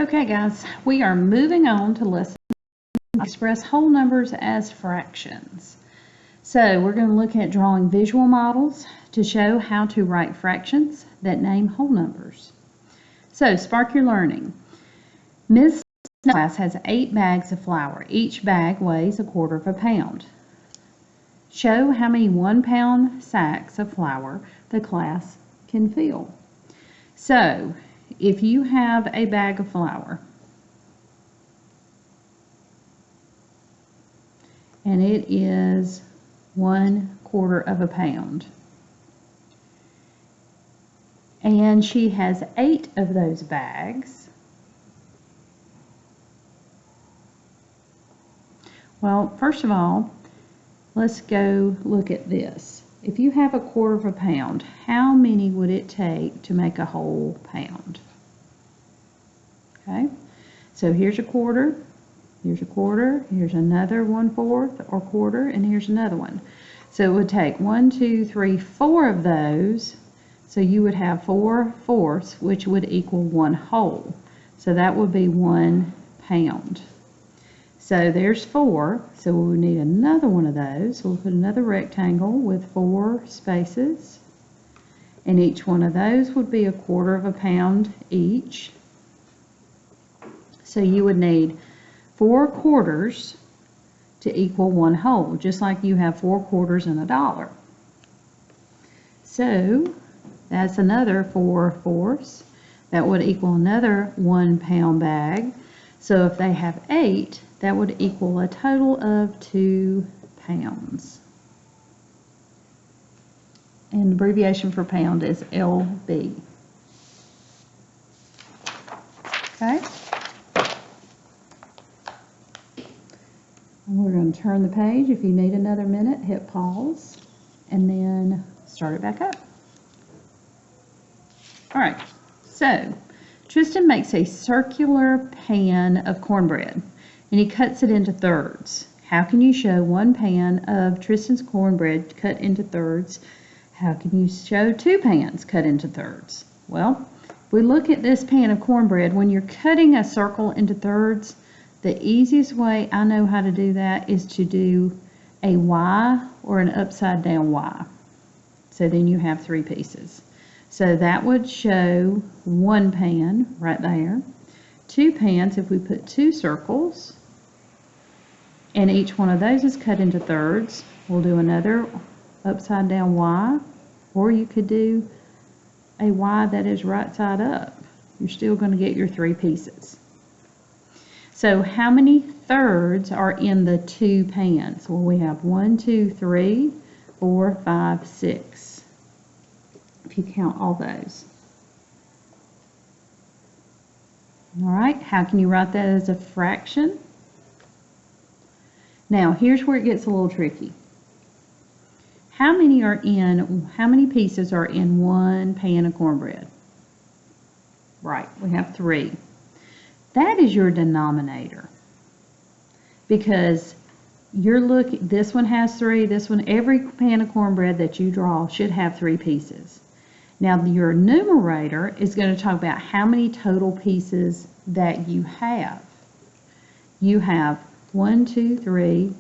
Okay guys, we are moving on to lesson express whole numbers as fractions. So we're going to look at drawing visual models to show how to write fractions that name whole numbers. So spark your learning. Ms. class has 8 bags of flour. Each bag weighs 1/4 pound. Show how many 1-pound sacks of flour the class can fill. So if you have a bag of flour and it is 1/4 pound and she has 8 of those bags, well, first of all, let's go look at this. If you have 1/4 pound, how many would it take to make a whole pound? Okay, so here's a quarter, here's a quarter, here's another 1/4 or quarter, and here's another one. So it would take 1, 2, 3, 4 of those. So you would have 4/4, which would equal 1 whole. So that would be 1 pound. So there's 4, so we would need another one of those. So we'll put another rectangle with 4 spaces, and each one of those would be 1/4 pound each. So you would need 4 quarters to equal 1 whole, just like you have 4 quarters in $1. So that's another 4/4. That would equal another 1 pound bag. So if they have 8, that would equal a total of 2 pounds. And the abbreviation for pound is LB. Okay? And we're going to turn the page. If you need another minute, hit pause and then start it back up. All right, so Tristan makes a circular pan of cornbread and he cuts it into thirds. How can you show 1 pan of Tristan's cornbread cut into thirds? How can you show 2 pans cut into thirds? Well, if we look at this pan of cornbread, when you're cutting a circle into thirds, the easiest way I know how to do that is to do a Y or an upside down Y. So then you have 3 pieces. So that would show 1 pan right there. 2 pans if we put 2 circles, and each one of those is cut into thirds. We'll do another upside down Y, or you could do a Y that is right side up. You're still going to get your 3 pieces. So how many thirds are in the 2 pans? Well, we have 1, 2, 3, 4, 5, 6. If you count all those. All right, how can you write that as a fraction? Now, here's where it gets a little tricky. How many pieces are in 1 pan of cornbread? Right, we have 3. That is your denominator. Because this one has 3, this one, every pan of cornbread that you draw should have 3 pieces. Now your numerator is going to talk about how many total pieces that you have. You have 1, 2, 3,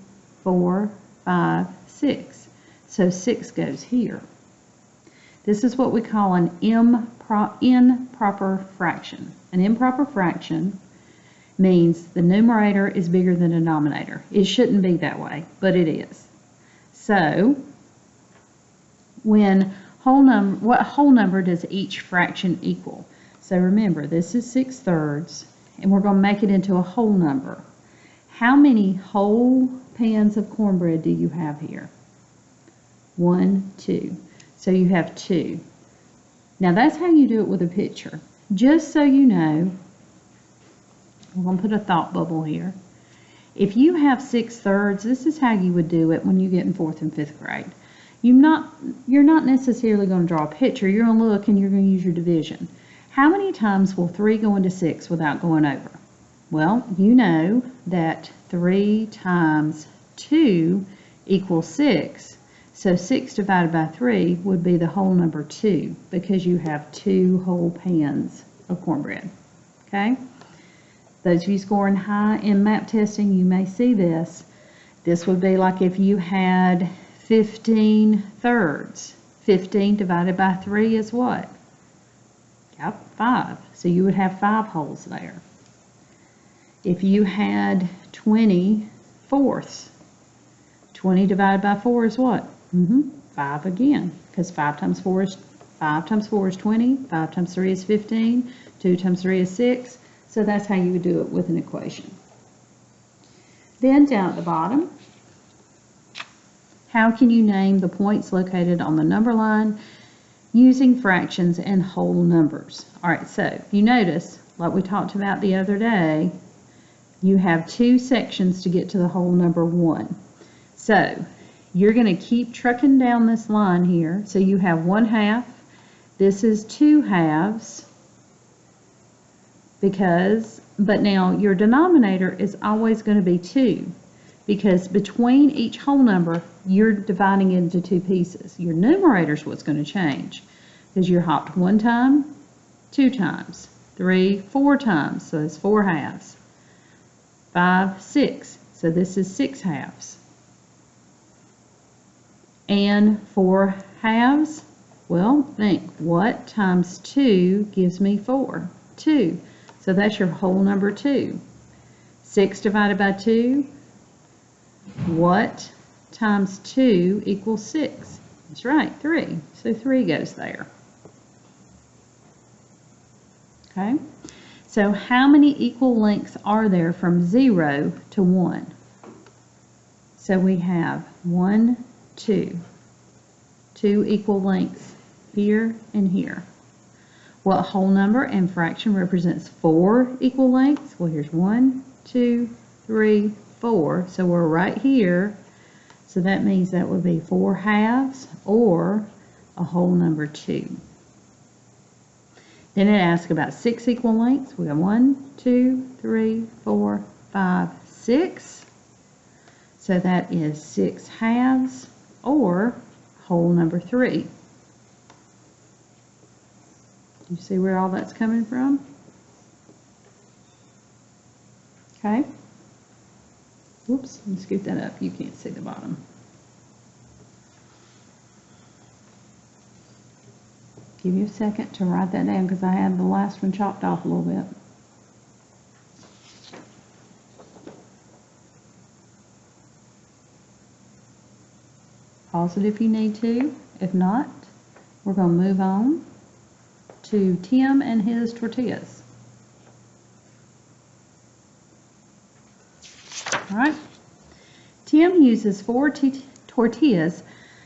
4, 5, 6. So 6 goes here. This is what we call an improper fraction. An improper fraction means the numerator is bigger than the denominator. It shouldn't be that way, but it is. So what whole number does each fraction equal? So remember, this is 6/3, and we're going to make it into a whole number. How many whole pans of cornbread do you have here? 1, 2. So you have 2. Now that's how you do it with a picture. Just so you know, we're going to put a thought bubble here. If you have 6/3, this is how you would do it when you get in 4th and 5th grade. You're not necessarily going to draw a picture. You're going to look and you're going to use your division. How many times will 3 go into 6 without going over? Well, you know that 3 times 2 equals 6. So 6 divided by 3 would be the whole number 2 because you have 2 whole pans of cornbread. Okay? Those of you scoring high in map testing, you may see this. This would be like if you had 15 thirds. 15 divided by 3 is what? Yep, 5. So you would have 5 holes there. If you had 20 fourths, 20 divided by 4 is what? 5 again, because 5 times 4 is 20, 5 times 3 is 15, 2 times 3 is 6. So that's how you would do it with an equation. Then down at the bottom, how can you name the points located on the number line using fractions and whole numbers? All right, so if you notice, like we talked about the other day, you have 2 sections to get to the whole number 1. So you're going to keep trucking down this line here. So you have 1/2. This is 2/2 but now your denominator is always going to be 2 because between each whole number, you're dividing it into 2 pieces. Your numerator is what's going to change because you're hopped 1 time, 2 times, 3, 4 times, so it's 4/2. 5, 6, so this is 6/2. And 4/2, well, think, what times 2 gives me 4? 2. So that's your whole number 2. 6 divided by 2, what times 2 equals 6? That's right, 3. So 3 goes there. Okay, so how many equal lengths are there from 0 to 1? So we have 1, 2. 2 equal lengths here and here. What whole number and fraction represents 4 equal lengths? Well, here's 1, 2, 3, 4. So we're right here. So that means that would be 4/2 or a whole number 2. Then it asks about 6 equal lengths. We got 1, 2, 3, 4, 5, 6. So that is 6/2 or whole number 3. You see where all that's coming from? Okay. Whoops, let me scoot that up. You can't see the bottom. Give you a second to write that down because I had the last one chopped off a little bit. Pause it if you need to. If not, we're going to move on to Tim and his tortillas. All right. Tim uses 4 tortillas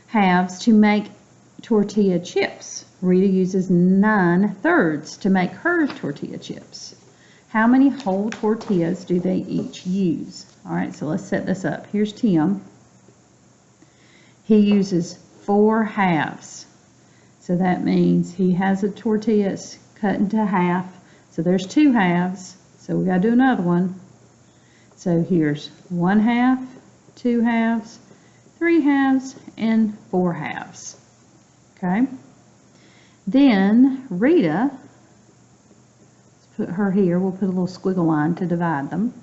halves to make tortilla chips. Rita uses 9/3 to make her tortilla chips. How many whole tortillas do they each use? All right, so let's set this up. Here's Tim. He uses 4/2. So that means he has a tortilla cut into half. So there's 2/2. So we got to do another one. So here's 1/2, 2/2, 3/2, and 4/2. Okay. Then Rita, let's put her here. We'll put a little squiggle line to divide them.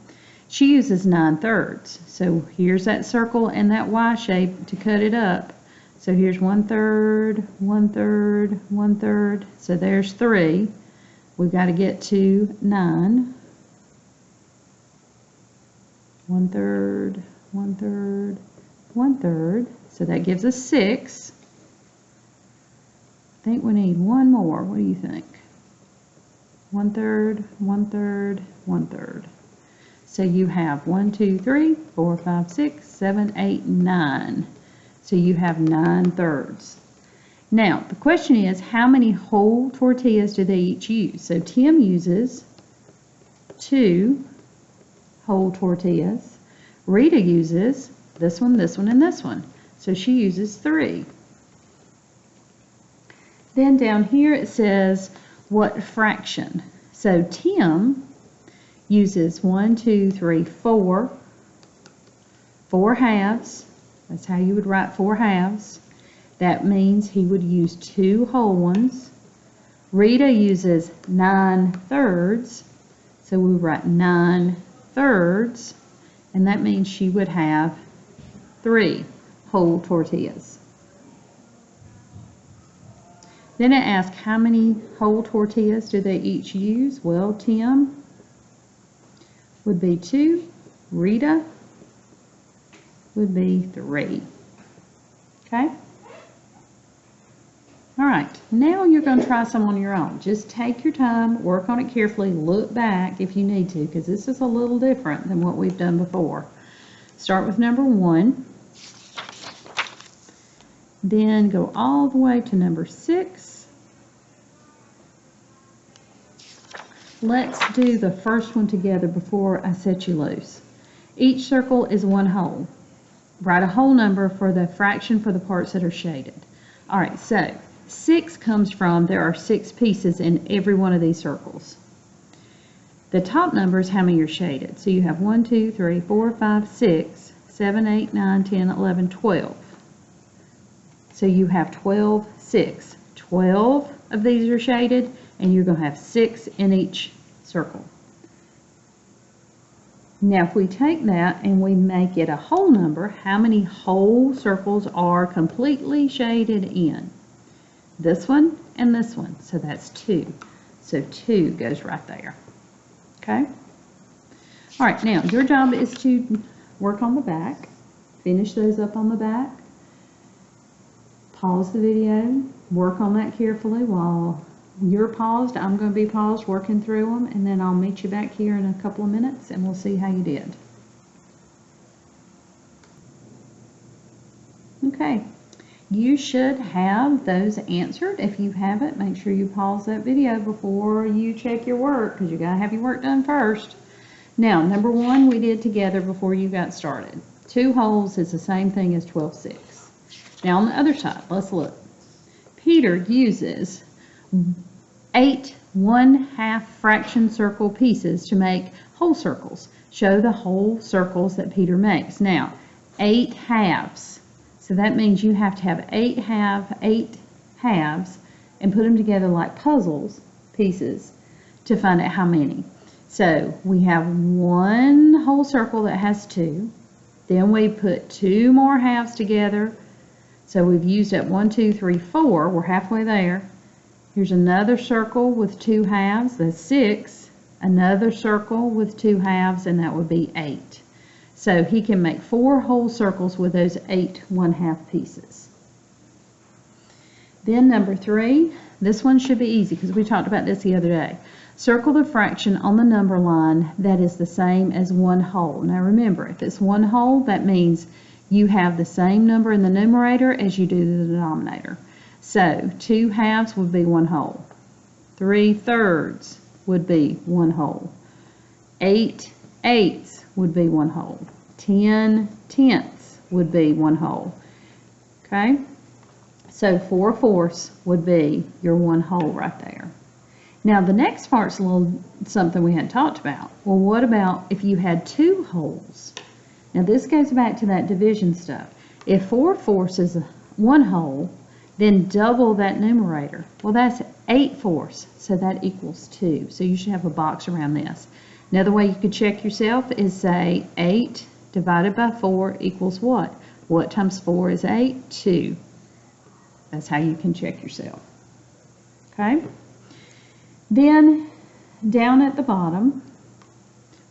She uses 9/3. So here's that circle and that Y shape to cut it up. So here's 1/3, 1/3, 1/3. So there's 3. We've got to get to 9. 1/3, 1/3, 1/3. So that gives us 6. I think we need one more. What do you think? 1/3, 1/3, 1/3. So you have 1, 2, 3, 4, 5, 6, 7, 8, 9. So you have 9/3. Now, the question is, how many whole tortillas do they each use? So Tim uses 2 whole tortillas. Rita uses this one, and this one. So she uses 3. Then down here it says what fraction. So Tim uses 1, 2, 3, 4. 4/2. That's how you would write 4/2. That means he would use 2 whole ones. Rita uses 9/3. So we write 9/3, and that means she would have 3 whole tortillas. Then it asks how many whole tortillas do they each use? Well, Tim would be 2, Rita would be 3. Okay? All right, now you're going to try some on your own. Just take your time, work on it carefully, look back if you need to, because this is a little different than what we've done before. Start with number 1, then go all the way to number 6. Let's do the first one together before I set you loose. Each circle is 1 whole. Write a whole number for the fraction for the parts that are shaded. All right, so 6 comes from there are 6 pieces in every one of these circles. The top number is how many are shaded. So you have 1, 2, 3, 4, 5, 6, 7, 8, 9, 10, 11, 12. So you have 12, 6. 12 of these are shaded, and you're going to have 6 in each circle. Now if we take that and we make it a whole number, how many whole circles are completely shaded in? This one and this one, so that's 2. So 2 goes right there. Okay? All right, now your job is to work on the back. Finish those up on the back. Pause the video. Work on that carefully while you're paused. I'm going to be paused working through them, and then I'll meet you back here in a couple of minutes and we'll see how you did. Okay. You should have those answered. If you haven't, make sure you pause that video before you check your work, because you got to have your work done first. Now, number 1 we did together before you got started. 2 wholes is the same thing as 12 6. Now on the other side, let's look. Peter uses 8 1/2 fraction circle pieces to make whole circles. Show the whole circles that Peter makes. Now, 8 halves. So that means you have to have 8 halves and put them together like puzzles pieces to find out how many. So we have 1 whole circle that has 2. Then we put 2 more halves together. So we've used up 1, 2, 3, 4. We're halfway there. Here's another circle with 2 halves. That's 6. Another circle with 2 halves, and that would be 8. So he can make 4 whole circles with those 8 1/2 pieces. Then number 3, this one should be easy because we talked about this the other day. Circle the fraction on the number line that is the same as 1 whole. Now remember, if it's 1 whole, that means you have the same number in the numerator as you do the denominator. So 2 halves would be 1 whole. 3/3 would be 1 whole. 8 eighths would be 1 whole. 10 tenths would be 1 whole. Okay? So 4/4 would be your 1 whole right there. Now the next part's a little something we hadn't talked about. Well, what about if you had 2 wholes? Now this goes back to that division stuff. If 4/4 is 1 whole, then double that numerator. Well, that's 8/4, so that equals 2. So you should have a box around this. Another way you could check yourself is say 8 divided by 4 equals what? What times 4 is 8? 2. That's how you can check yourself. Okay? Then down at the bottom,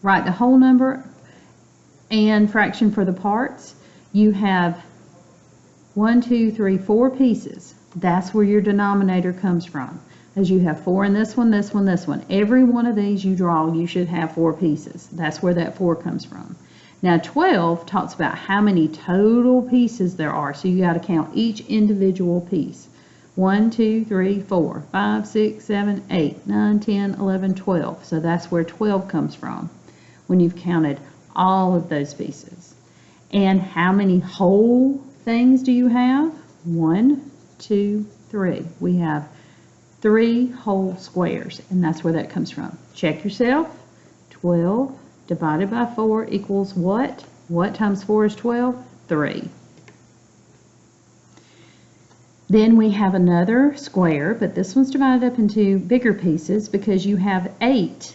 write the whole number and fraction for the parts. You have 1, 2, 3, 4 pieces. That's where your denominator comes from. As you have 4 in this one, this one, this one. Every one of these you draw, you should have 4 pieces. That's where that 4 comes from. Now 12 talks about how many total pieces there are. So you got to count each individual piece. 1, 2, 3, 4, 5, 6, 7, 8, 9, 10, 11, 12. So that's where 12 comes from when you've counted all of those pieces. And how many whole things do you have? 1, 2, 3. We have 3 whole squares, and that's where that comes from. Check yourself. 12 divided by 4 equals what? What times 4 is 12? 3. Then we have another square, but this one's divided up into bigger pieces because you have 8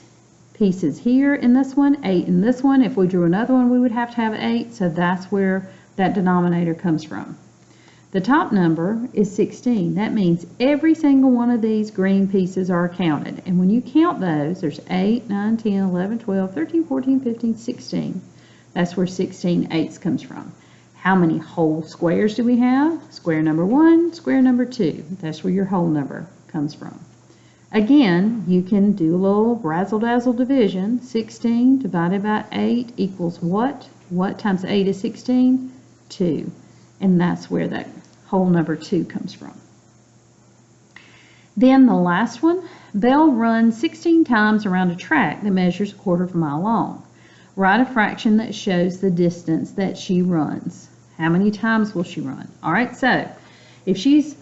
pieces here in this one, 8 in this one. If we drew another one, we would have to have 8, so that's where that denominator comes from. The top number is 16. That means every single one of these green pieces are counted. And when you count those, there's 8, 9, 10, 11, 12, 13, 14, 15, 16. That's where 16 eighths comes from. How many whole squares do we have? Square number 1, square number 2. That's where your whole number comes from. Again, you can do a little razzle-dazzle division. 16 divided by 8 equals what? What times 8 is 16? 2. And that's where that whole number 2 comes from. Then the last one, Belle runs 16 times around a track that measures a quarter of a mile long. Write a fraction that shows the distance that she runs. How many times will she run? All right, so if she's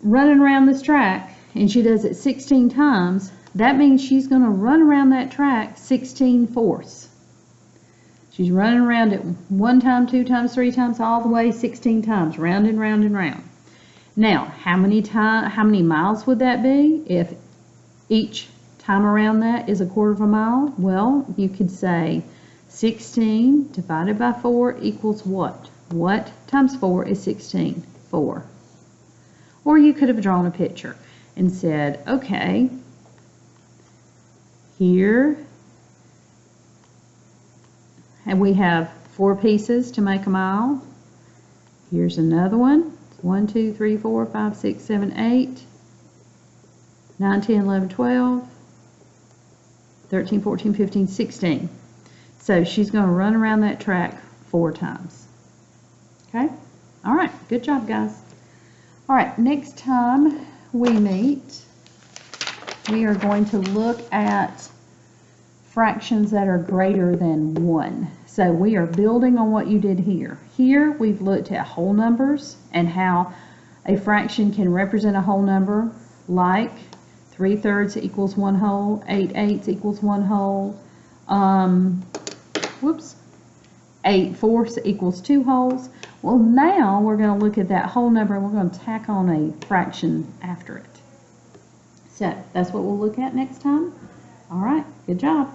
running around this track and she does it 16 times, that means she's going to run around that track 16/4. She's running around it 1 time, 2 times, 3 times, all the way 16 times, round and round and round. Now, how many miles would that be if each time around that is a quarter of a mile? Well, you could say 16 divided by 4 equals what? What times 4 is 16? 4. Or you could have drawn a picture and said, okay, here, and we have 4 pieces to make a mile. Here's another one. 1, 2, 3, 4, 5, 6, 7, 8, 9, 10, 11, 12, 13, 14, 15, 16. So she's going to run around that track 4 times. Okay? All right. Good job, guys. All right. Next time we meet, we are going to look at fractions that are greater than 1. So we are building on what you did here. Here we've looked at whole numbers and how a fraction can represent a whole number, like 3/3 equals 1 whole, 8/8 equals 1 whole, 8/4 equals 2 wholes. Well, now we're going to look at that whole number and we're going to tack on a fraction after it. So that's what we'll look at next time. All right, good job.